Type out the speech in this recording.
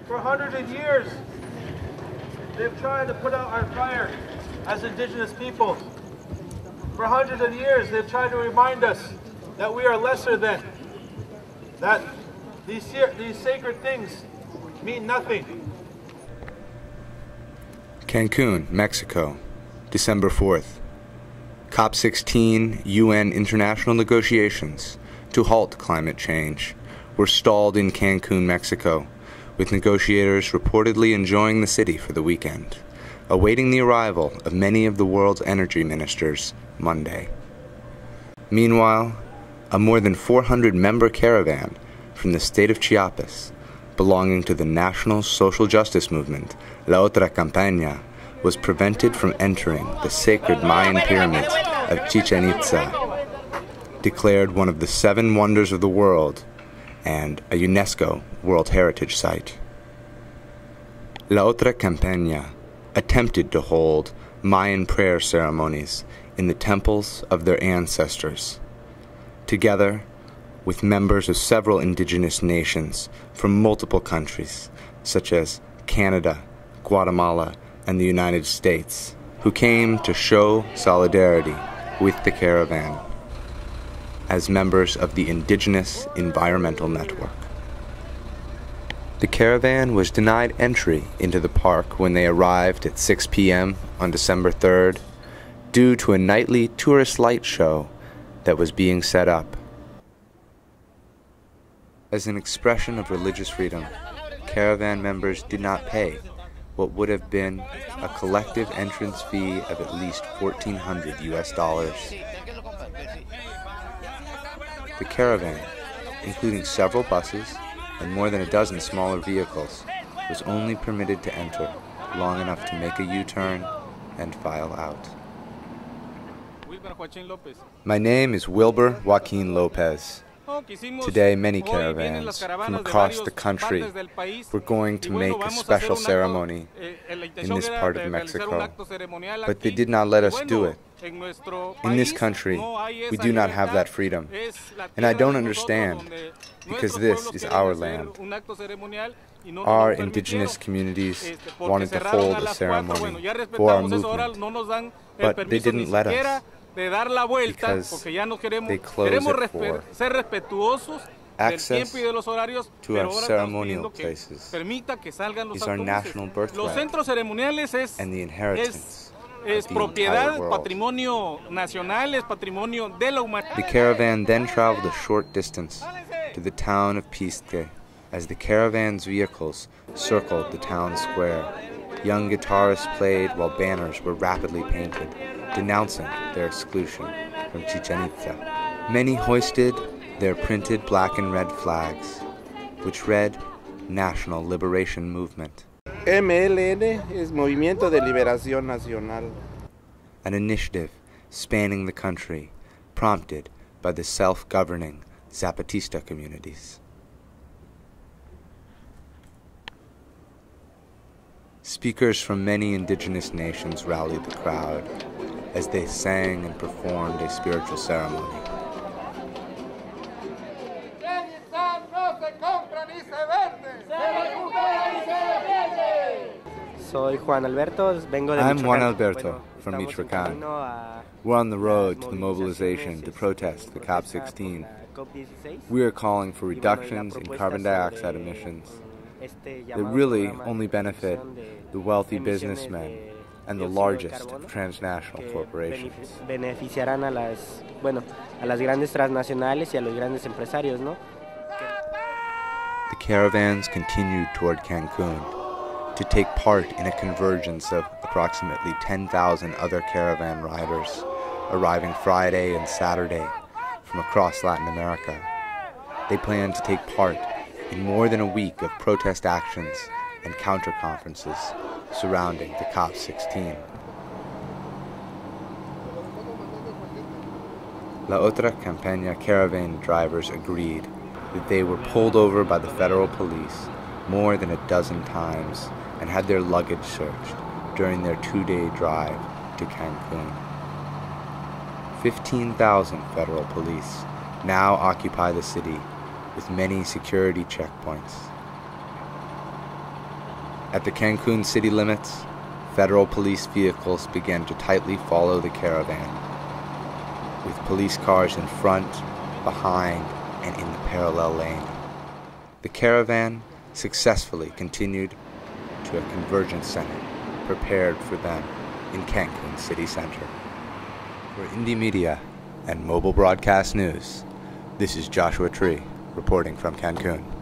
For hundreds of years, they've tried to put out our fire as Indigenous peoples. For hundreds of years, they've tried to remind us that we are lesser than, that these sacred things mean nothing. Cancun, Mexico, December 4th. COP16 UN international negotiations to halt climate change were stalled in Cancun, Mexico, with negotiators reportedly enjoying the city for the weekend, awaiting the arrival of many of the world's energy ministers Monday. Meanwhile, a more than 400-member caravan from the state of Chiapas, belonging to the national social justice movement, Otra Campaigna, was prevented from entering the sacred Mayan pyramids of Chichen Itza, declared one of the 7 wonders of the world and a UNESCO World Heritage Sight. Otra Campaigna attempted to hold Mayan prayer ceremonies in the temples of their ancestors, together with members of several indigenous nations from multiple countries, such as Canada, Guatemala, and the United States, who came to show solidarity with the caravan as members of the Indigenous Environmental Network. The caravan was denied entry into the park when they arrived at 6 p.m. on December 3rd due to a nightly tourist light show that was being set up. As an expression of religious freedom, caravan members did not pay what would have been a collective entrance fee of at least $1,400 US. The caravan, including several buses and more than a dozen smaller vehicles, was only permitted to enter long enough to make a U-turn and file out. My name is Wilbur Joaquin Lopez. Today, many caravans from across the country were going to make a special ceremony in this part of Mexico, but they did not let us do it. In this country, we do not have that freedom, and I don't understand, because this is our land. Our indigenous communities wanted to hold a ceremony for our movement, but they didn't let us, because they close it for access to our ceremonial places is our national birthright and the inheritance of the entire world. The caravan then traveled a short distance to the town of Pisque. As the caravan's vehicles circled the town square, young guitarists played while banners were rapidly painted, denouncing their exclusion from Chichen Itza. Many hoisted their printed black and red flags, which read National Liberation Movement. MLN is Movimiento de Liberación Nacional. An initiative spanning the country, prompted by the self-governing Zapatista communities. Speakers from many indigenous nations rallied the crowd as they sang and performed a spiritual ceremony. I'm Juan Alberto from Michoacán. We're on the road to the mobilization to protest the COP16. We are calling for reductions in carbon dioxide emissions that really only benefit the wealthy businessmen and the largest of transnational corporations. Beneficiarán a las grandes transnacionales y a los grandes empresarios, ¿no? The caravans continued toward Cancun to take part in a convergence of approximately 10,000 other caravan riders arriving Friday and Saturday from across Latin America. They plan to take part in more than a week of protest actions and counter-conferences surrounding the COP16. La Otra Campaigna caravan drivers agreed that they were pulled over by the federal police more than a dozen times and had their luggage searched during their 2-day drive to Cancun. 15,000 federal police now occupy the city with many security checkpoints. At the Cancun city limits, federal police vehicles began to tightly follow the caravan, with police cars in front, behind, and in the parallel lane. The caravan successfully continued to a convergence center prepared for them in Cancun city center. For Indie Media and Mobile Broadcast News, this is Joshua Tree reporting from Cancun.